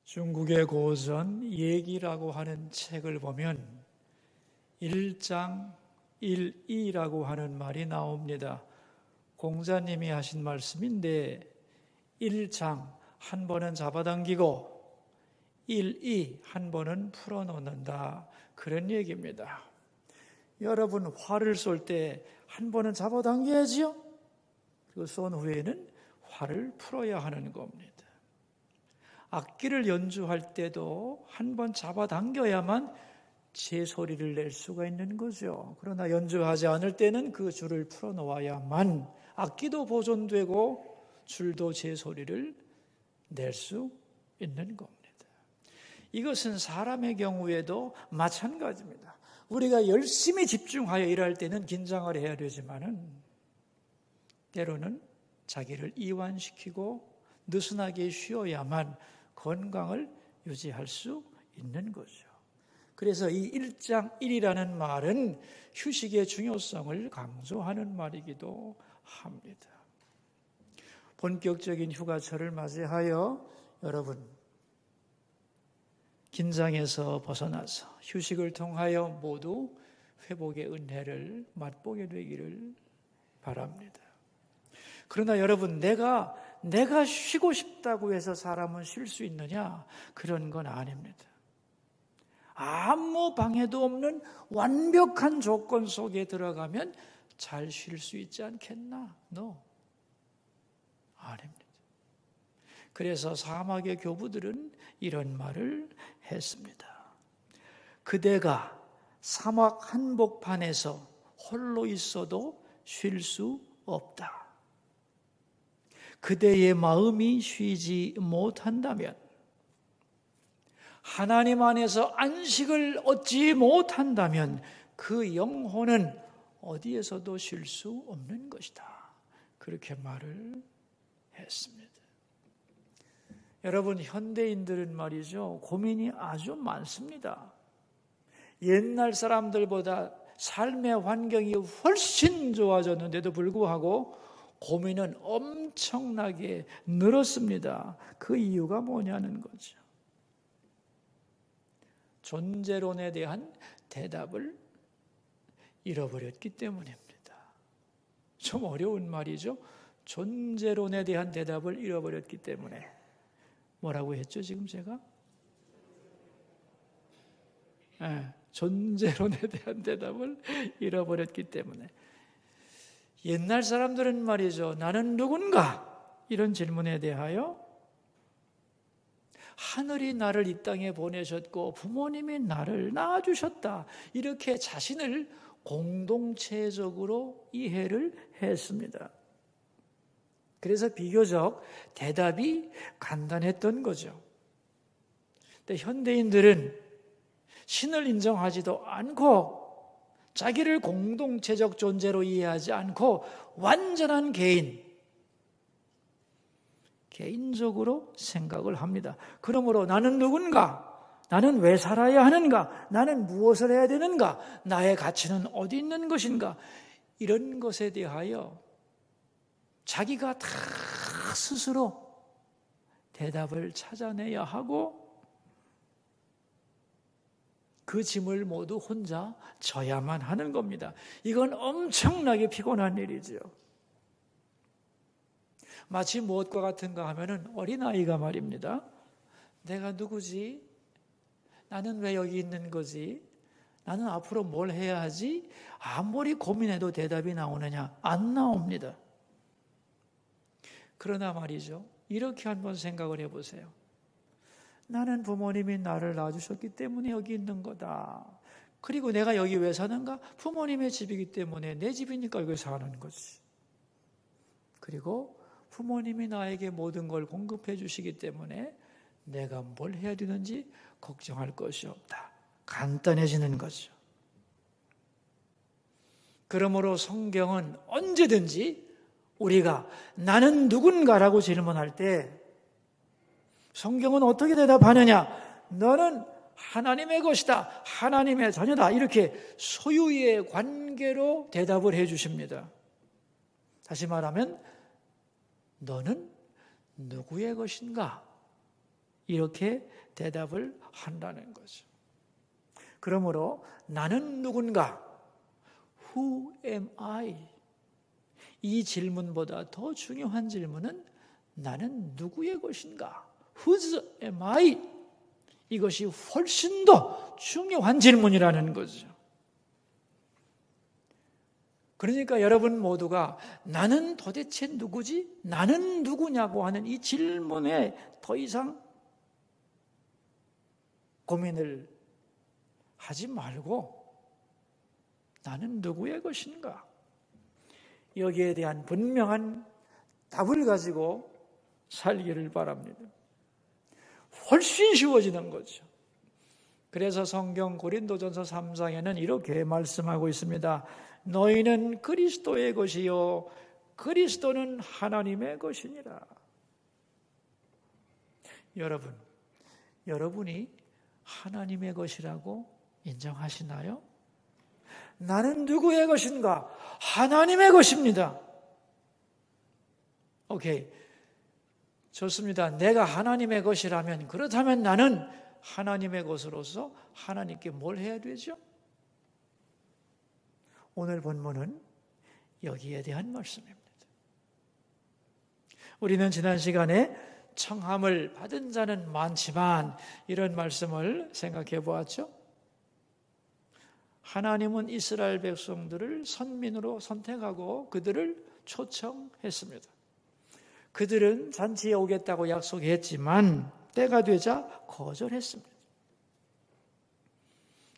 중국의 고전 예기라고 하는 책을 보면 1장 1이라고 하는 말이 나옵니다. 공자님이 하신 말씀인데 1장 한 번은 잡아당기고 1이 한 번은 풀어놓는다, 그런 얘기입니다. 여러분, 활을 쏠 때 한 번은 잡아당겨야지요. 그리고 쏜 후에는 활을 풀어야 하는 겁니다. 악기를 연주할 때도 한 번 잡아당겨야만 제 소리를 낼 수가 있는 거죠. 그러나 연주하지 않을 때는 그 줄을 풀어놓아야만 악기도 보존되고 줄도 제 소리를 낼 수 있는 겁니다. 이것은 사람의 경우에도 마찬가지입니다. 우리가 열심히 집중하여 일할 때는 긴장을 해야 되지만은 때로는 자기를 이완시키고 느슨하게 쉬어야만 건강을 유지할 수 있는 거죠. 그래서 이 1장 1이라는 말은 휴식의 중요성을 강조하는 말이기도 합니다. 본격적인 휴가철을 맞이하여 여러분, 긴장에서 벗어나서 휴식을 통하여 모두 회복의 은혜를 맛보게 되기를 바랍니다. 그러나 여러분, 내가 쉬고 싶다고 해서 사람은 쉴 수 있느냐? 그런 건 아닙니다. 아무 방해도 없는 완벽한 조건 속에 들어가면 잘 쉴 수 있지 않겠나? 아닙니다. 그래서 사막의 교부들은 이런 말을 했습니다. 그대가 사막 한복판에서 홀로 있어도 쉴 수 없다. 그대의 마음이 쉬지 못한다면, 하나님 안에서 안식을 얻지 못한다면 그 영혼은 어디에서도 쉴 수 없는 것이다. 그렇게 말을 했습니다. 여러분, 현대인들은 말이죠, 고민이 아주 많습니다. 옛날 사람들보다 삶의 환경이 훨씬 좋아졌는데도 불구하고 고민은 엄청나게 늘었습니다. 그 이유가 뭐냐는 거죠. 존재론에 대한 대답을 잃어버렸기 때문입니다. 좀 어려운 말이죠. 존재론에 대한 대답을 잃어버렸기 때문에. 뭐라고 했죠, 지금 제가? 존재론에 대한 대답을 잃어버렸기 때문에. 옛날 사람들은 말이죠, 나는 누군가? 이런 질문에 대하여 하늘이 나를 이 땅에 보내셨고 부모님이 나를 낳아주셨다, 이렇게 자신을 공동체적으로 이해를 했습니다. 그래서 비교적 대답이 간단했던 거죠. 근데 현대인들은 신을 인정하지도 않고 자기를 공동체적 존재로 이해하지 않고 완전한 개인적으로 생각을 합니다. 그러므로 나는 누군가? 나는 왜 살아야 하는가? 나는 무엇을 해야 되는가? 나의 가치는 어디 있는 것인가? 이런 것에 대하여 자기가 다 스스로 대답을 찾아내야 하고 그 짐을 모두 혼자 져야만 하는 겁니다. 이건 엄청나게 피곤한 일이죠. 마치 무엇과 같은가 하면은 어린아이가 말입니다. 내가 누구지? 나는 왜 여기 있는 거지? 나는 앞으로 뭘 해야 하지? 아무리 고민해도 대답이 나오느냐? 안 나옵니다. 그러나 말이죠, 이렇게 한번 생각을 해보세요. 나는 부모님이 나를 낳아주셨기 때문에 여기 있는 거다. 그리고 내가 여기 왜 사는가? 부모님의 집이기 때문에 내 집이니까 여기 사는 거지. 그리고 부모님이 나에게 모든 걸 공급해 주시기 때문에 내가 뭘 해야 되는지 걱정할 것이 없다. 간단해지는 거죠. 그러므로 성경은 언제든지 우리가 나는 누군가라고 질문할 때 성경은 어떻게 대답하느냐? 너는 하나님의 것이다, 하나님의 자녀다, 이렇게 소유의 관계로 대답을 해 주십니다. 다시 말하면 너는 누구의 것인가? 이렇게 대답을 한다는 거죠. 그러므로 나는 누군가? Who am I? 이 질문보다 더 중요한 질문은 나는 누구의 것인가? Whose am I? 이것이 훨씬 더 중요한 질문이라는 거죠. 그러니까 여러분 모두가 나는 도대체 누구지? 나는 누구냐고 하는 이 질문에 더 이상 고민을 하지 말고 나는 누구의 것인가? 여기에 대한 분명한 답을 가지고 살기를 바랍니다. 훨씬 쉬워지는 거죠. 그래서 성경 고린도전서 3장에는 이렇게 말씀하고 있습니다. 너희는 그리스도의 것이요 그리스도는 하나님의 것이니라. 여러분이 하나님의 것이라고 인정하시나요? 나는 누구의 것인가? 하나님의 것입니다. 오케이. 좋습니다. 내가 하나님의 것이라면, 그렇다면 나는 하나님의 것으로서 하나님께 뭘 해야 되죠? 오늘 본문은 여기에 대한 말씀입니다. 우리는 지난 시간에 청함을 받은 자는 많지만 이런 말씀을 생각해 보았죠. 하나님은 이스라엘 백성들을 선민으로 선택하고 그들을 초청했습니다. 그들은 잔치에 오겠다고 약속했지만 때가 되자 거절했습니다.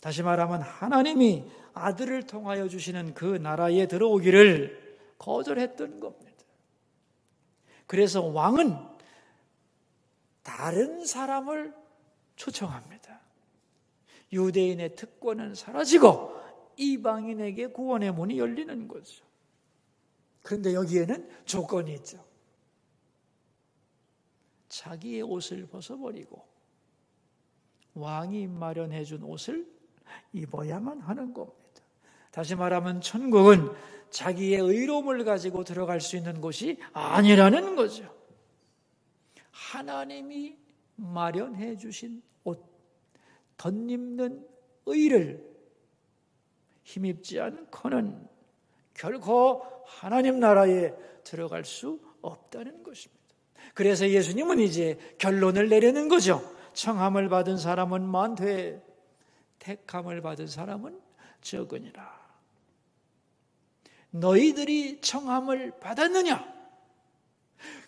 다시 말하면 하나님이 아들을 통하여 주시는 그 나라에 들어오기를 거절했던 겁니다. 그래서 왕은 다른 사람을 초청합니다. 유대인의 특권은 사라지고 이방인에게 구원의 문이 열리는 거죠. 그런데 여기에는 조건이 있죠. 자기의 옷을 벗어버리고 왕이 마련해 준 옷을 입어야만 하는 겁니다. 다시 말하면 천국은 자기의 의로움을 가지고 들어갈 수 있는 곳이 아니라는 거죠. 하나님이 마련해 주신 옷, 덧입는 의를 힘입지 않고는 결코 하나님 나라에 들어갈 수 없다는 것입니다. 그래서 예수님은 이제 결론을 내리는 거죠. 청함을 받은 사람은 많되 택함을 받은 사람은 적으니라. 너희들이 청함을 받았느냐?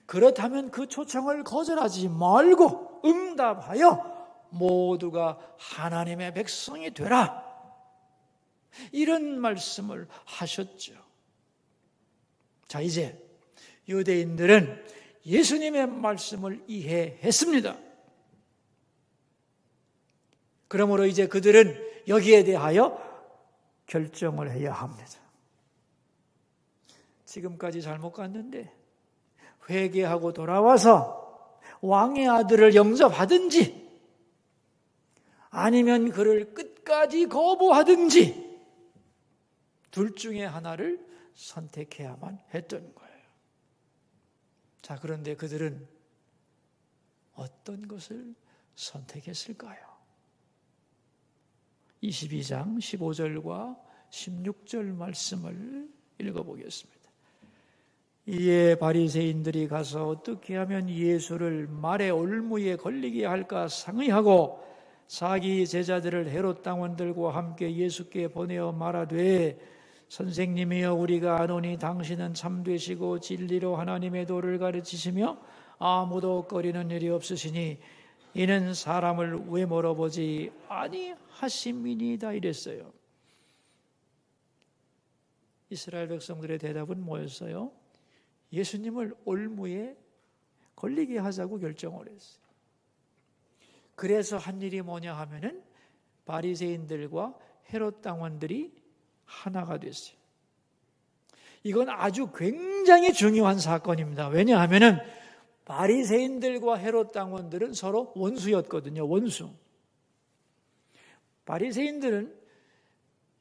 그렇다면 그 초청을 거절하지 말고 응답하여 모두가 하나님의 백성이 되라. 이런 말씀을 하셨죠. 자, 이제 유대인들은 예수님의 말씀을 이해했습니다. 그러므로 이제 그들은 여기에 대하여 결정을 해야 합니다. 지금까지 잘못 갔는데 회개하고 돌아와서 왕의 아들을 영접하든지 아니면 그를 끝까지 거부하든지 둘 중에 하나를 선택해야만 했던 거예요. 자, 그런데 그들은 어떤 것을 선택했을까요? 22장 15절과 16절 말씀을 읽어보겠습니다. 이에 바리새인들이 가서 어떻게 하면 예수를 말의 올무에 걸리게 할까 상의하고 자기 제자들을 헤롯 당원들과 함께 예수께 보내어 말하되 선생님이여 우리가 아노니 당신은 참되시고 진리로 하나님의 도를 가르치시며 아무도 꺼리는 일이 없으시니 이는 사람을 외모로 보지 아니하심이니이다 이랬어요. 이스라엘 백성들의 대답은 뭐였어요? 예수님을 올무에 걸리게 하자고 결정을 했어요. 그래서 한 일이 뭐냐 하면은 바리새인들과 헤롯 당원들이 하나가 됐어요. 이건 아주 굉장히 중요한 사건입니다. 왜냐하면은 바리새인들과 헤롯 당원들은 서로 원수였거든요. 원수. 바리새인들은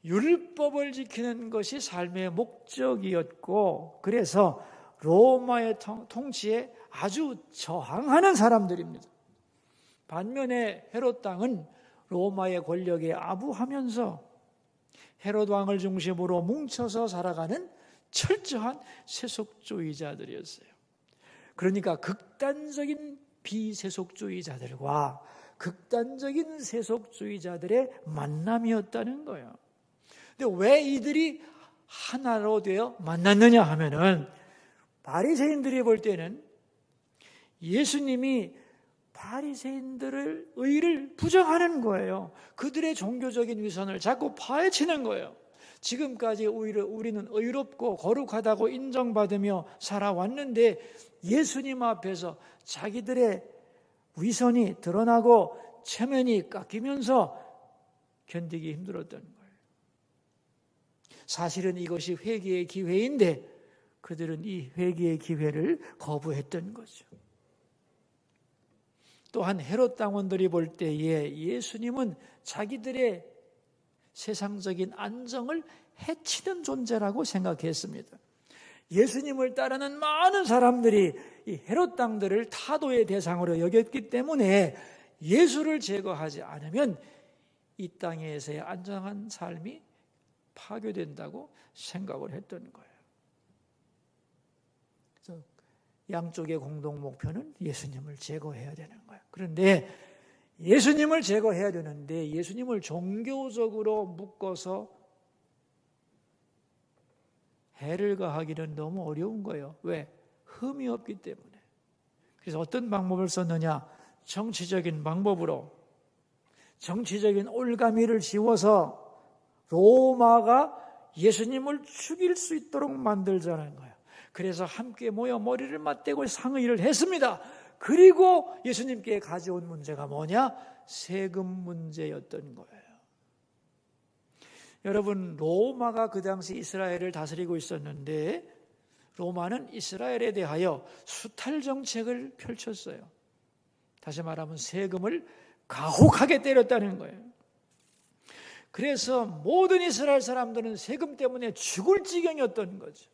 율법을 지키는 것이 삶의 목적이었고 로마의 통치에 아주 저항하는 사람들입니다. 반면에 헤롯 왕은 로마의 권력에 아부하면서 헤롯 왕을 중심으로 뭉쳐서 살아가는 철저한 세속주의자들이었어요. 그러니까 극단적인 비세속주의자들과 극단적인 세속주의자들의 만남이었다는 거예요. 근데 왜 이들이 하나로 되어 만났느냐 하면은 바리새인들이 볼 때는 예수님이 바리새인들의 의를 부정하는 거예요. 그들의 종교적인 위선을 자꾸 파헤치는 거예요. 지금까지 오히려 우리는 의롭고 거룩하다고 인정받으며 살아왔는데 예수님 앞에서 자기들의 위선이 드러나고 체면이 깎이면서 견디기 힘들었던 거예요. 사실은 이것이 회개의 기회인데 그들은 이 회개의 기회를 거부했던 거죠. 또한 헤롯 당원들이 볼 때에 예수님은 자기들의 세상적인 안정을 해치는 존재라고 생각했습니다. 예수님을 따르는 많은 사람들이 이 헤롯 당들을 타도의 대상으로 여겼기 때문에 예수를 제거하지 않으면 이 땅에서의 안정한 삶이 파괴된다고 생각을 했던 거예요. 그래서 양쪽의 공동 목표는 예수님을 제거해야 되는 거예요. 그런데 예수님을 제거해야 되는데 예수님을 종교적으로 묶어서 해를 가하기는 너무 어려운 거예요. 왜? 흠이 없기 때문에. 그래서 어떤 방법을 썼느냐? 정치적인 방법으로 정치적인 올가미를 지워서 로마가 예수님을 죽일 수 있도록 만들자는 거예요. 그래서 함께 모여 머리를 맞대고 상의를 했습니다. 그리고 예수님께 가져온 문제가 뭐냐? 세금 문제였던 거예요. 여러분, 로마가 그 당시 이스라엘을 다스리고 있었는데 로마는 이스라엘에 대하여 수탈 정책을 펼쳤어요. 다시 말하면 세금을 가혹하게 때렸다는 거예요. 그래서 모든 이스라엘 사람들은 세금 때문에 죽을 지경이었던 거죠.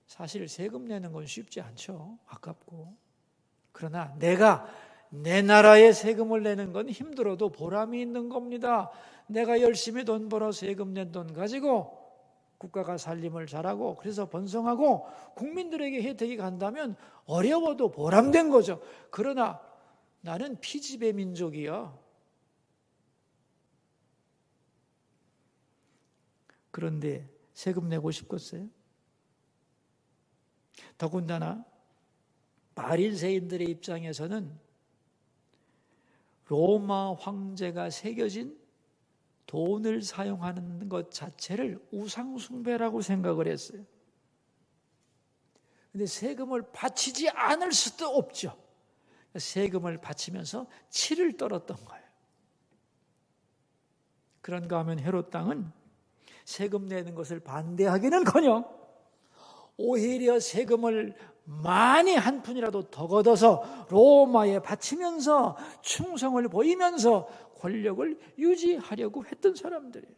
사실 세금 내는 건 쉽지 않죠. 아깝고. 그러나 내가 내 나라에 세금을 내는 건 힘들어도 보람이 있는 겁니다. 내가 열심히 돈 벌어 세금 낸 돈 가지고 국가가 살림을 잘하고 그래서 번성하고 국민들에게 혜택이 간다면 어려워도 보람된 거죠. 그러나 나는 피지배 민족이야. 그런데 세금 내고 싶겠어요? 더군다나 바리새인들의 입장에서는 로마 황제가 새겨진 돈을 사용하는 것 자체를 우상숭배라고 생각을 했어요. 그런데 세금을 바치지 않을 수도 없죠. 세금을 바치면서 치를 떨었던 거예요. 그런가 하면 헤롯 당은 세금 내는 것을 반대하기는커녕 오히려 세금을 많이 한 푼이라도 더 걷어서 로마에 바치면서 충성을 보이면서 권력을 유지하려고 했던 사람들이에요.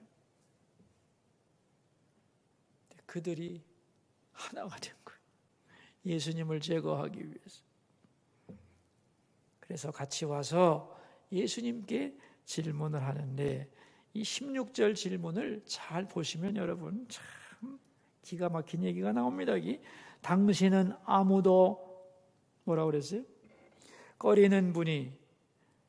그들이 하나가 된 거예요. 예수님을 제거하기 위해서. 그래서 같이 와서 예수님께 질문을 하는데 이 16절 질문을 잘 보시면 여러분 참 기가 막힌 얘기가 나옵니다. 여기 당신은 아무도 뭐라고 그랬어요? 꺼리는 분이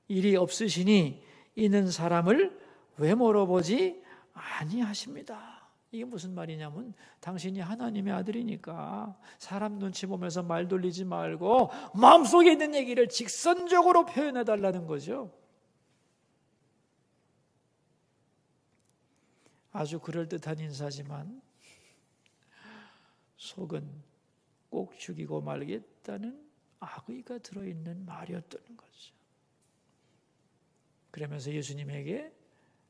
일이 없으시니 이는 사람을 왜 물어보지 아니하십니다. 이게 무슨 말이냐면 당신이 하나님의 아들이니까 사람 눈치 보면서 말 돌리지 말고 마음속에 있는 얘기를 직선적으로 표현해 달라는 거죠. 아주 그럴듯한 인사지만 속은 꼭 죽이고 말겠다는 악의가 들어있는 말이었던 거죠. 그러면서 예수님에게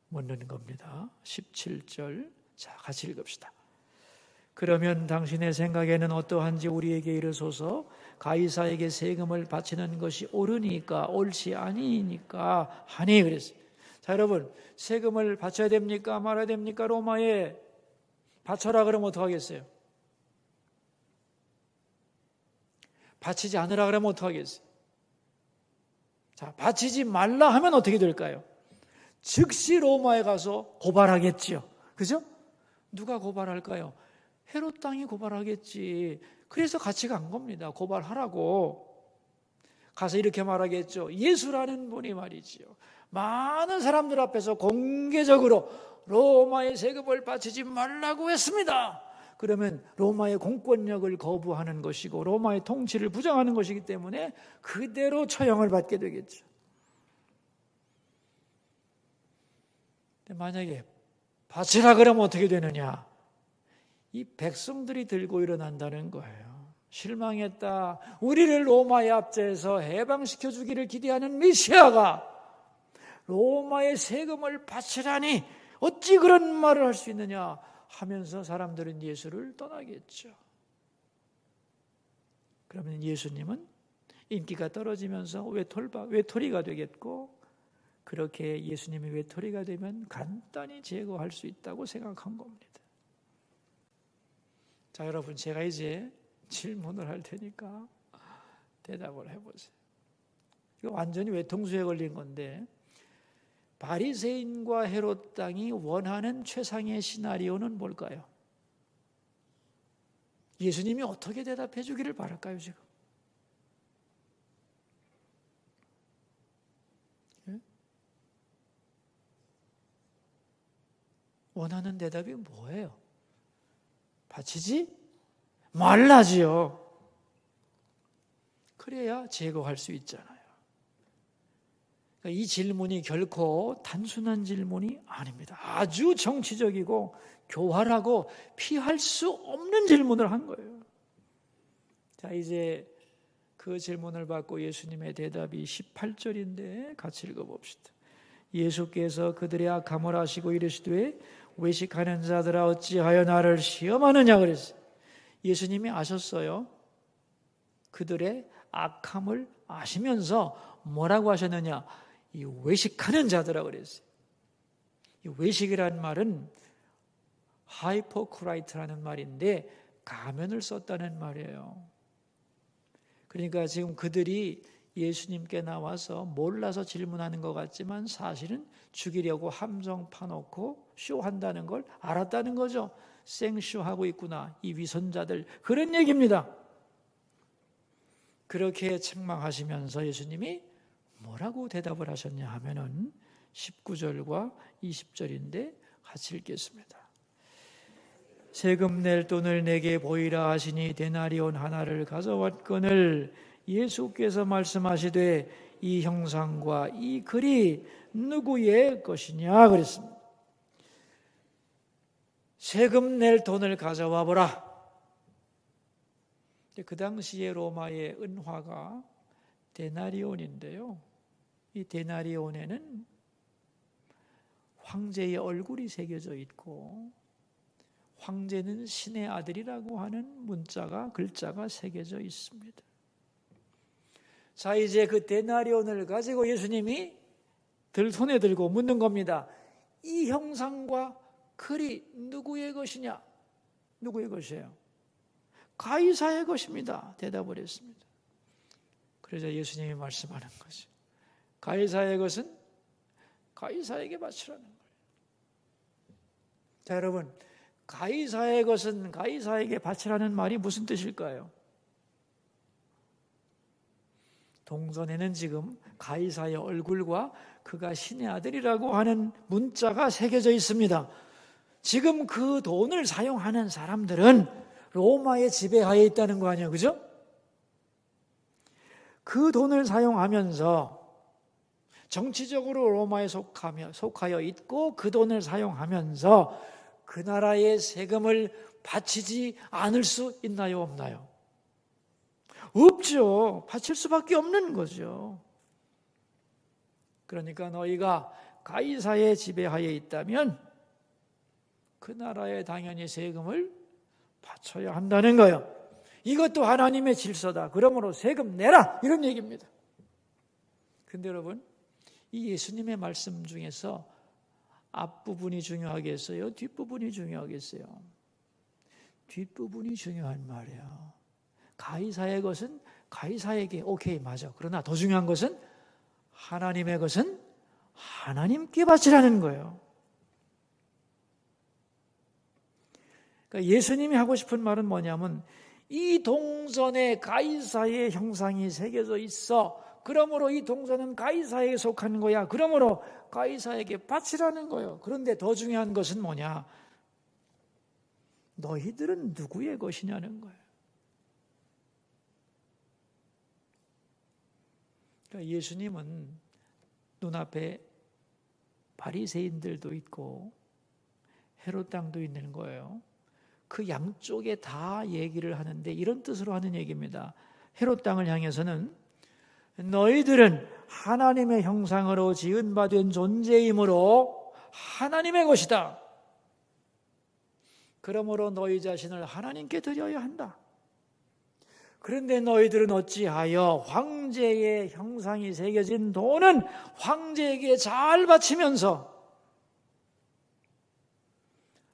묻는 겁니다. 17절 자 같이 읽읍시다. 그러면 당신의 생각에는 어떠한지 우리에게 이르소서. 가이사에게 세금을 바치는 것이 옳으니까 옳지 아니니까 하니 그랬어요. 자 여러분 세금을 바쳐야 됩니까 말아야 됩니까? 로마에 바쳐라 그러면 어떡하겠어요? 바치지 않으라 그러면 어떡하겠어요? 자, 바치지 말라 하면 어떻게 될까요? 즉시 로마에 가서 고발하겠지요. 그죠? 누가 고발할까요? 헤롯 땅이 고발하겠지. 그래서 같이 간 겁니다. 고발하라고. 가서 이렇게 말하겠죠. 예수라는 분이 말이지요, 많은 사람들 앞에서 공개적으로 로마의 세금을 바치지 말라고 했습니다. 그러면 로마의 공권력을 거부하는 것이고 로마의 통치를 부정하는 것이기 때문에 그대로 처형을 받게 되겠죠. 만약에 바치라 그러면 어떻게 되느냐? 이 백성들이 들고 일어난다는 거예요. 실망했다. 우리를 로마의 압제에서 해방시켜 주기를 기대하는 메시아가 로마의 세금을 바치라니 어찌 그런 말을 할 수 있느냐 하면서 사람들은 예수를 떠나겠죠. 그러면 예수님은 인기가 떨어지면서 외톨이가 되겠고, 그렇게 예수님이 외톨이가 되면 간단히 제거할 수 있다고 생각한 겁니다. 자, 여러분, 제가 이제 질문을 할 테니까 대답을 해보세요. 이거 완전히 외통수에 걸린 건데, 바리새인과 헤롯 땅이 원하는 최상의 시나리오는 뭘까요? 예수님이 어떻게 대답해 주기를 바랄까요, 지금? 예? 원하는 대답이 뭐예요? 바치지 말라지요. 그래야 제거할 수 있잖아요. 이 질문이 결코 단순한 질문이 아닙니다. 아주 정치적이고 교활하고 피할 수 없는 질문을 한 거예요. 자, 이제 그 질문을 받고 예수님의 대답이 18절인데 같이 읽어봅시다. 예수께서 그들의 악함을 아시고 이르시되 외식하는 자들아 어찌하여 나를 시험하느냐 그랬어요. 예수님이 아셨어요. 그들의 악함을 아시면서 뭐라고 하셨느냐? 이 외식하는 자들아 그랬어요. 이 외식이라는 말은 하이포크라이트라는 말인데 가면을 썼다는 말이에요. 그러니까 지금 그들이 예수님께 나와서 몰라서 질문하는 것 같지만 사실은 죽이려고 함정 파놓고 쇼한다는 걸 알았다는 거죠. 생쇼하고 있구나, 이 위선자들, 그런 얘기입니다. 그렇게 책망하시면서 예수님이 뭐라고 대답을 하셨냐 하면은 19절과 20절인데 같이 읽겠습니다. 세금 낼 돈을 내게 보이라 하시니 데나리온 하나를 가져왔거늘 예수께서 말씀하시되 이 형상과 이 글이 누구의 것이냐 그랬습니다. 세금 낼 돈을 가져와 보라. 그 당시에 로마의 은화가 데나리온인데요. 이 데나리온에는 황제의 얼굴이 새겨져 있고 황제는 신의 아들이라고 하는 글자가 새겨져 있습니다. 자, 이제 그 데나리온을 가지고 예수님이 손에 들고 묻는 겁니다. 이 형상과 글이 누구의 것이냐? 누구의 것이에요? 가이사의 것입니다. 대답을 했습니다. 그러자 예수님이 말씀하는 거죠. 가이사의 것은 가이사에게 바치라는 거예요. 자, 여러분, 가이사의 것은 가이사에게 바치라는 말이 무슨 뜻일까요? 동전에는 지금 가이사의 얼굴과 그가 신의 아들이라고 하는 문자가 새겨져 있습니다. 지금 그 돈을 사용하는 사람들은 로마의 지배하에 있다는 거 아니에요, 그죠? 그 돈을 사용하면서 정치적으로 로마에 속하여 있고 그 돈을 사용하면서 그 나라의 세금을 바치지 않을 수 있나요, 없나요? 없죠. 바칠 수밖에 없는 거죠. 그러니까 너희가 가이사의 지배하에 있다면 그 나라에 당연히 세금을 바쳐야 한다는 거예요. 이것도 하나님의 질서다. 그러므로 세금 내라, 이런 얘기입니다. 근데 여러분, 이 예수님의 말씀 중에서 앞부분이 중요하겠어요? 뒷부분이 중요하겠어요? 뒷부분이 중요한 말이에요. 가이사의 것은 가이사에게, 오케이, 맞아. 그러나 더 중요한 것은 하나님의 것은 하나님께 바치라는 거예요. 그러니까 예수님이 하고 싶은 말은 뭐냐면 이 동전에 가이사의 형상이 새겨져 있어. 그러므로 이 동전은 가이사에게 속한 거야. 그러므로 가이사에게 바치라는 거예요. 그런데 더 중요한 것은 뭐냐? 너희들은 누구의 것이냐는 거예요. 그러니까 예수님은 눈앞에 바리새인들도 있고 헤롯 땅도 있는 거예요. 그 양쪽에 다 얘기를 하는데 이런 뜻으로 하는 얘기입니다. 헤롯 땅을 향해서는 너희들은 하나님의 형상으로 지은 바 된 존재이므로 하나님의 것이다. 그러므로 너희 자신을 하나님께 드려야 한다. 그런데 너희들은 어찌하여 황제의 형상이 새겨진 돈은 황제에게 잘 바치면서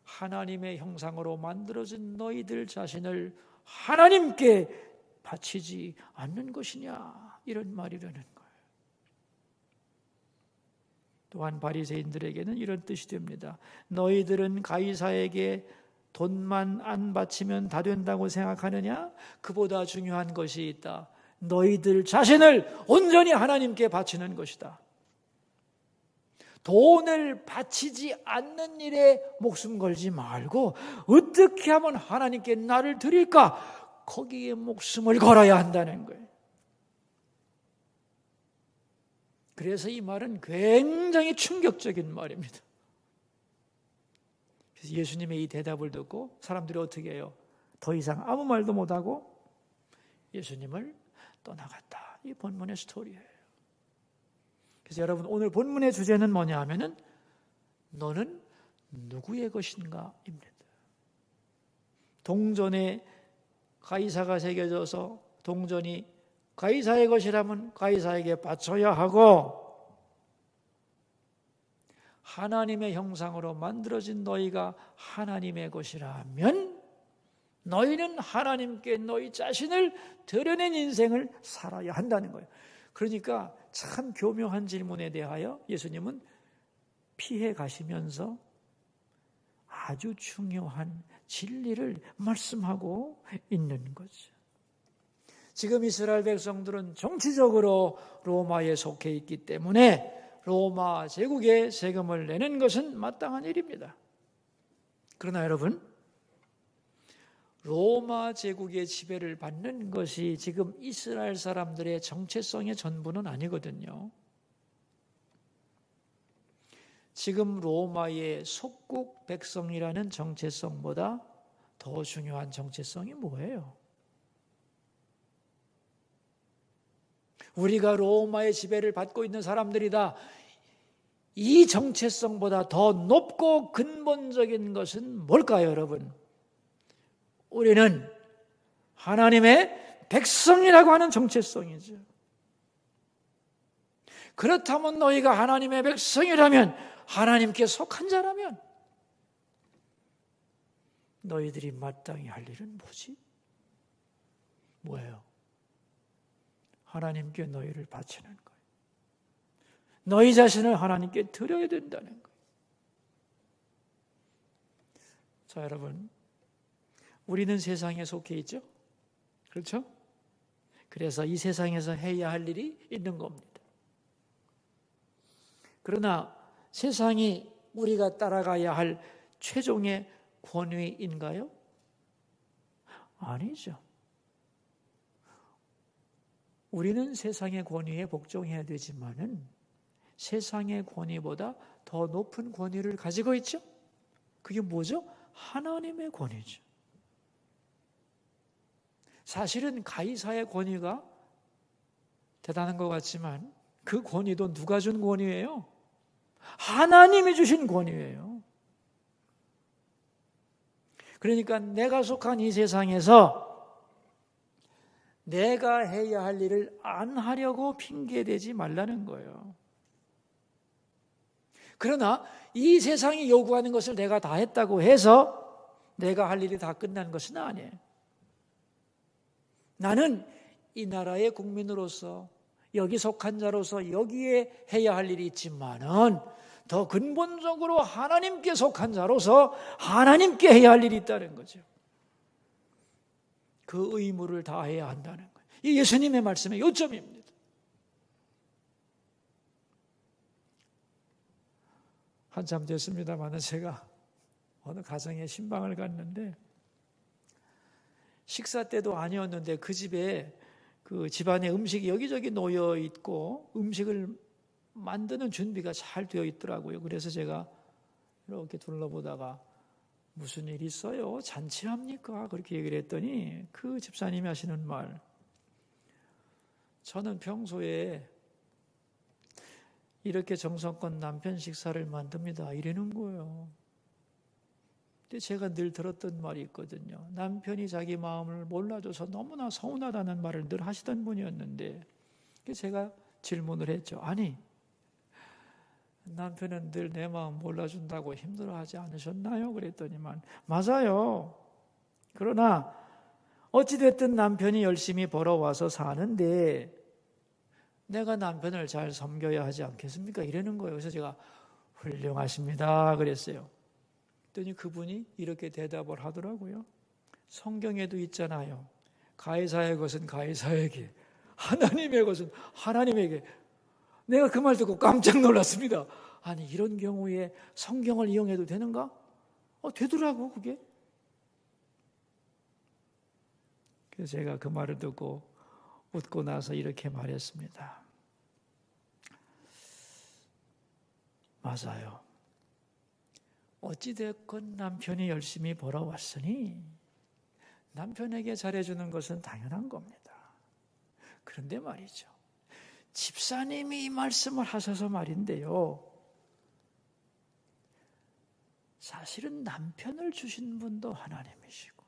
하나님의 형상으로 만들어진 너희들 자신을 하나님께 바치지 않는 것이냐, 이런 말이라는 거예요. 또한 바리새인들에게는 이런 뜻이 됩니다. 너희들은 가이사에게 돈만 안 바치면 다 된다고 생각하느냐? 그보다 중요한 것이 있다. 너희들 자신을 온전히 하나님께 바치는 것이다. 돈을 바치지 않는 일에 목숨 걸지 말고 어떻게 하면 하나님께 나를 드릴까? 거기에 목숨을 걸어야 한다는 거예요. 그래서 이 말은 굉장히 충격적인 말입니다. 그래서 예수님의 이 대답을 듣고 사람들이 어떻게 해요? 더 이상 아무 말도 못하고 예수님을 떠나갔다. 이 본문의 스토리예요. 그래서 여러분, 오늘 본문의 주제는 뭐냐 하면은 너는 누구의 것인가 입니다. 동전에 가이사가 새겨져서 동전이 가이사의 것이라면 가이사에게 바쳐야 하고, 하나님의 형상으로 만들어진 너희가 하나님의 것이라면 너희는 하나님께 너희 자신을 드러낸 인생을 살아야 한다는 거예요. 그러니까 참 교묘한 질문에 대하여 예수님은 피해 가시면서 아주 중요한 진리를 말씀하고 있는 거죠. 지금 이스라엘 백성들은 정치적으로 로마에 속해 있기 때문에 로마 제국에 세금을 내는 것은 마땅한 일입니다. 그러나 여러분, 로마 제국의 지배를 받는 것이 지금 이스라엘 사람들의 정체성의 전부는 아니거든요. 지금 로마의 속국 백성이라는 정체성보다 더 중요한 정체성이 뭐예요? 우리가 로마의 지배를 받고 있는 사람들이다. 이 정체성보다 더 높고 근본적인 것은 뭘까요, 여러분? 우리는 하나님의 백성이라고 하는 정체성이죠. 그렇다면 너희가 하나님의 백성이라면, 하나님께 속한 자라면 너희들이 마땅히 할 일은 뭐지? 뭐예요? 하나님께 너희를 바치는 거예요. 너희 자신을 하나님께 드려야 된다는 거예요. 자, 여러분, 우리는 세상에 속해 있죠? 그렇죠? 그래서 이 세상에서 해야 할 일이 있는 겁니다. 그러나 세상이 우리가 따라가야 할 최종의 권위인가요? 아니죠. 우리는 세상의 권위에 복종해야 되지만은 세상의 권위보다 더 높은 권위를 가지고 있죠? 그게 뭐죠? 하나님의 권위죠. 사실은 가이사의 권위가 대단한 것 같지만 그 권위도 누가 준 권위예요? 하나님이 주신 권위예요. 그러니까 내가 속한 이 세상에서 내가 해야 할 일을 안 하려고 핑계대지 말라는 거예요. 그러나 이 세상이 요구하는 것을 내가 다 했다고 해서 내가 할 일이 다 끝난 것은 아니에요. 나는 이 나라의 국민으로서, 여기 속한 자로서 여기에 해야 할 일이 있지만은 더 근본적으로 하나님께 속한 자로서 하나님께 해야 할 일이 있다는 거죠. 그 의무를 다해야 한다는 거예요. 이 예수님의 말씀의 요점입니다. 한참 됐습니다만 제가 어느 가정에 신방을 갔는데 식사 때도 아니었는데 그 집에 그 집안에 음식이 여기저기 놓여 있고 음식을 만드는 준비가 잘 되어 있더라고요. 그래서 제가 이렇게 둘러보다가 무슨 일 있어요? 잔치합니까? 그렇게 얘기를 했더니 그 집사님이 하시는 말, 저는 평소에 이렇게 정성껏 남편 식사를 만듭니다. 이러는 거예요. 근데 제가 늘 들었던 말이 있거든요. 남편이 자기 마음을 몰라줘서 너무나 서운하다는 말을 늘 하시던 분이었는데 제가 질문을 했죠. 아니, 남편은 늘 내 마음 몰라준다고 힘들어하지 않으셨나요? 그랬더니만 맞아요. 그러나 어찌됐든 남편이 열심히 벌어와서 사는데 내가 남편을 잘 섬겨야 하지 않겠습니까? 이러는 거예요. 그래서 제가 훌륭하십니다 그랬어요. 그랬더니 그분이 이렇게 대답을 하더라고요. 성경에도 있잖아요. 가해사의 것은 가해사에게, 하나님의 것은 하나님에게. 내가 그 말 듣고 깜짝 놀랐습니다. 아니, 이런 경우에 성경을 이용해도 되는가? 되더라고 그게. 그래서 제가 그 말을 듣고 웃고 나서 이렇게 말했습니다. 맞아요. 어찌됐건 남편이 열심히 벌어왔으니 남편에게 잘해주는 것은 당연한 겁니다. 그런데 말이죠, 집사님이 이 말씀을 하셔서 말인데요, 사실은 남편을 주신 분도 하나님이시고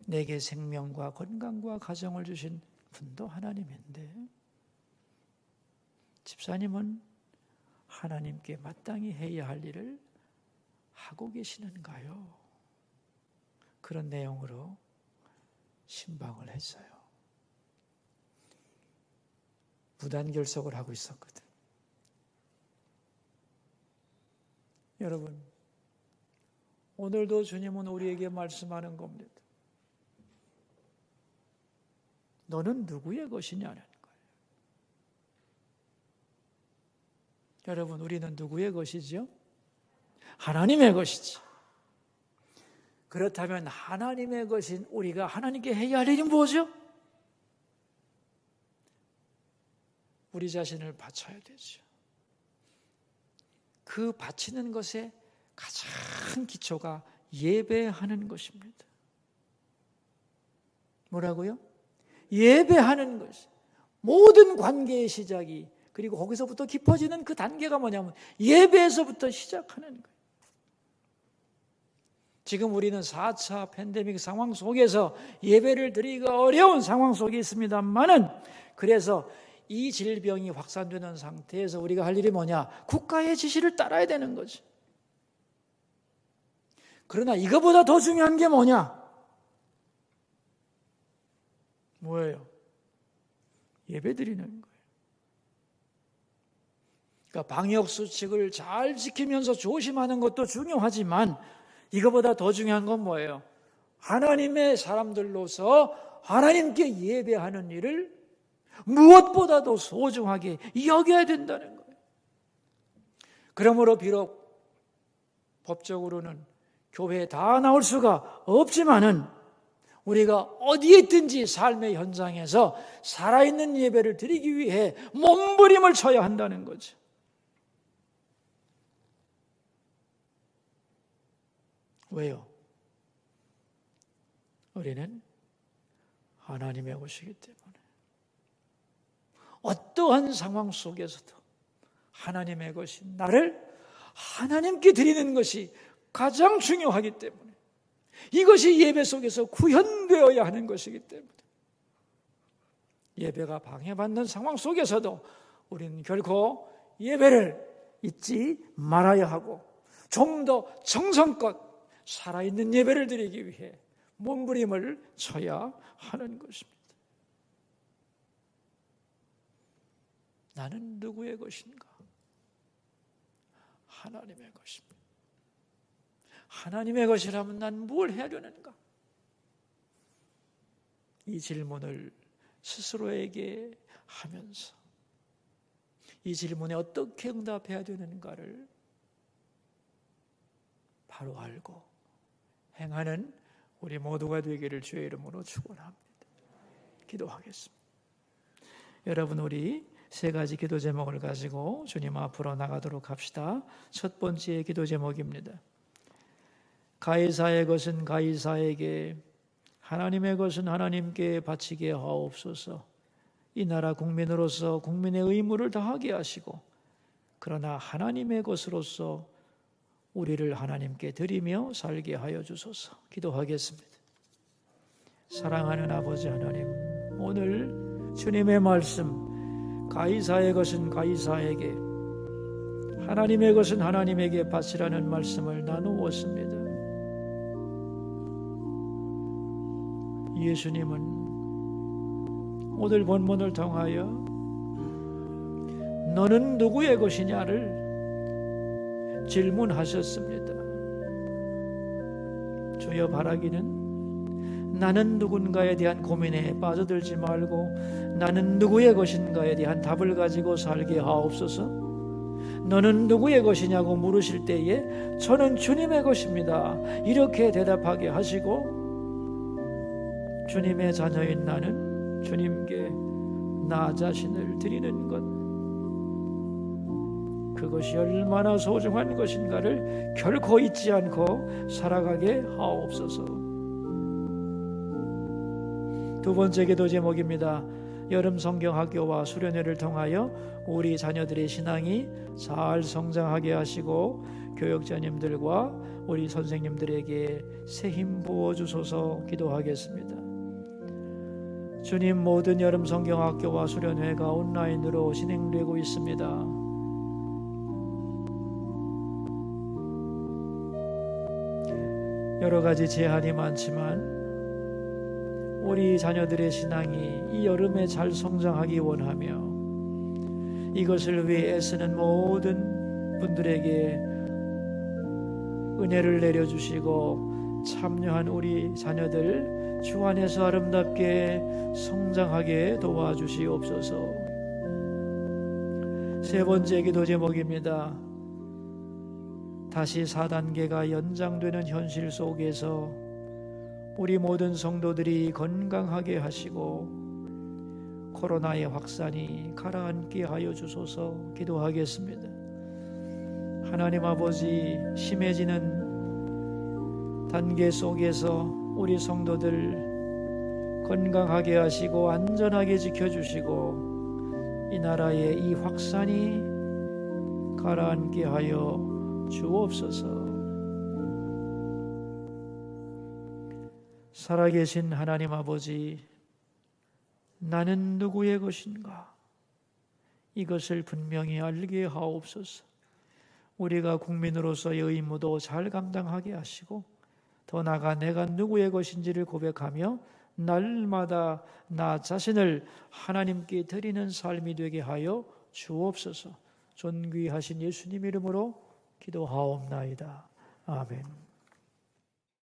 내게 생명과 건강과 가정을 주신 분도 하나님인데 집사님은 하나님께 마땅히 해야 할 일을 하고 계시는가요? 그런 내용으로 신방을 했어요. 무단결석을 하고 있었거든. 여러분, 오늘도 주님은 우리에게 말씀하는 겁니다. 너는 누구의 것이냐는 거예요. 여러분, 우리는 누구의 것이죠? 하나님의 것이지. 그렇다면 하나님의 것인 우리가 하나님께 해야 할 일이 뭐죠? 우리 자신을 바쳐야 되죠. 그 바치는 것의 가장 기초가 예배하는 것입니다. 뭐라고요? 예배하는 것. 모든 관계의 시작이, 그리고 거기서부터 깊어지는 그 단계가 뭐냐면 예배에서부터 시작하는 거예요. 지금 우리는 4차 팬데믹 상황 속에서 예배를 드리기가 어려운 상황 속에 있습니다만은, 그래서 이 질병이 확산되는 상태에서 우리가 할 일이 뭐냐? 국가의 지시를 따라야 되는 거죠. 그러나 이거보다 더 중요한 게 뭐냐? 뭐예요? 예배 드리는 거예요. 그러니까 방역 수칙을 잘 지키면서 조심하는 것도 중요하지만 이거보다 더 중요한 건 뭐예요? 하나님의 사람들로서 하나님께 예배하는 일을 무엇보다도 소중하게 여겨야 된다는 거예요. 그러므로 비록 법적으로는 교회에 다 나올 수가 없지만은 우리가 어디에 있든지 삶의 현장에서 살아있는 예배를 드리기 위해 몸부림을 쳐야 한다는 거죠. 왜요? 우리는 하나님의 것이기 때문에 어떠한 상황 속에서도 하나님의 것인 나를 하나님께 드리는 것이 가장 중요하기 때문에 이것이 예배 속에서 구현되어야 하는 것이기 때문에 예배가 방해받는 상황 속에서도 우리는 결코 예배를 잊지 말아야 하고 좀 더 정성껏 살아있는 예배를 드리기 위해 몸부림을 쳐야 하는 것입니다. 나는 누구의 것인가? 하나님의 것입니다. 하나님의 것이라면 난 뭘 해야 되는가? 이 질문을 스스로에게 하면서 이 질문에 어떻게 응답해야 되는가를 바로 알고 행하는 우리 모두가 되기를 주의 이름으로 축원합니다. 기도하겠습니다. 여러분, 우리 세 가지 기도 제목을 가지고 주님 앞으로 나가도록 합시다. 첫 번째 기도 제목입니다. 가이사의 것은 가이사에게, 하나님의 것은 하나님께 바치게 하옵소서. 이 나라 국민으로서 국민의 의무를 다하게 하시고, 그러나 하나님의 것으로서 우리를 하나님께 드리며 살게 하여 주소서. 기도하겠습니다. 사랑하는 아버지 하나님, 오늘 주님의 말씀, 가이사의 것은 가이사에게, 하나님의 것은 하나님에게 바치라는 말씀을 나누었습니다. 예수님은 오늘 본문을 통하여 너는 누구의 것이냐를 질문하셨습니다. 주여, 바라기는 나는 누군가에 대한 고민에 빠져들지 말고 나는 누구의 것인가에 대한 답을 가지고 살게 하옵소서. 너는 누구의 것이냐고 물으실 때에 저는 주님의 것입니다, 이렇게 대답하게 하시고, 주님의 자녀인 나는 주님께 나 자신을 드리는 것, 그것이 얼마나 소중한 것인가를 결코 잊지 않고 살아가게 하옵소서. 두 번째 기도 제목입니다. 여름 성경학교와 수련회를 통하여 우리 자녀들의 신앙이 잘 성장하게 하시고 교육자님들과 우리 선생님들에게 새 힘 부어주소서. 기도하겠습니다. 주님, 모든 여름 성경학교와 수련회가 온라인으로 진행되고 있습니다. 여러 가지 제한이 많지만 우리 자녀들의 신앙이 이 여름에 잘 성장하기 원하며 이것을 위해 애쓰는 모든 분들에게 은혜를 내려주시고 참여한 우리 자녀들 주 안에서 아름답게 성장하게 도와주시옵소서. 세 번째 기도 제목입니다. 다시 4단계가 연장되는 현실 속에서 우리 모든 성도들이 건강하게 하시고 코로나의 확산이 가라앉게 하여 주소서. 기도하겠습니다. 하나님 아버지, 심해지는 단계 속에서 우리 성도들 건강하게 하시고 안전하게 지켜주시고 이 나라의 이 확산이 가라앉게 하여 주옵소서. 살아계신 하나님 아버지, 나는 누구의 것인가? 이것을 분명히 알게 하옵소서. 우리가 국민으로서의 의무도 잘 감당하게 하시고 더 나아가 내가 누구의 것인지를 고백하며 날마다 나 자신을 하나님께 드리는 삶이 되게 하여 주옵소서. 존귀하신 예수님 이름으로 기도하옵나이다. 아멘.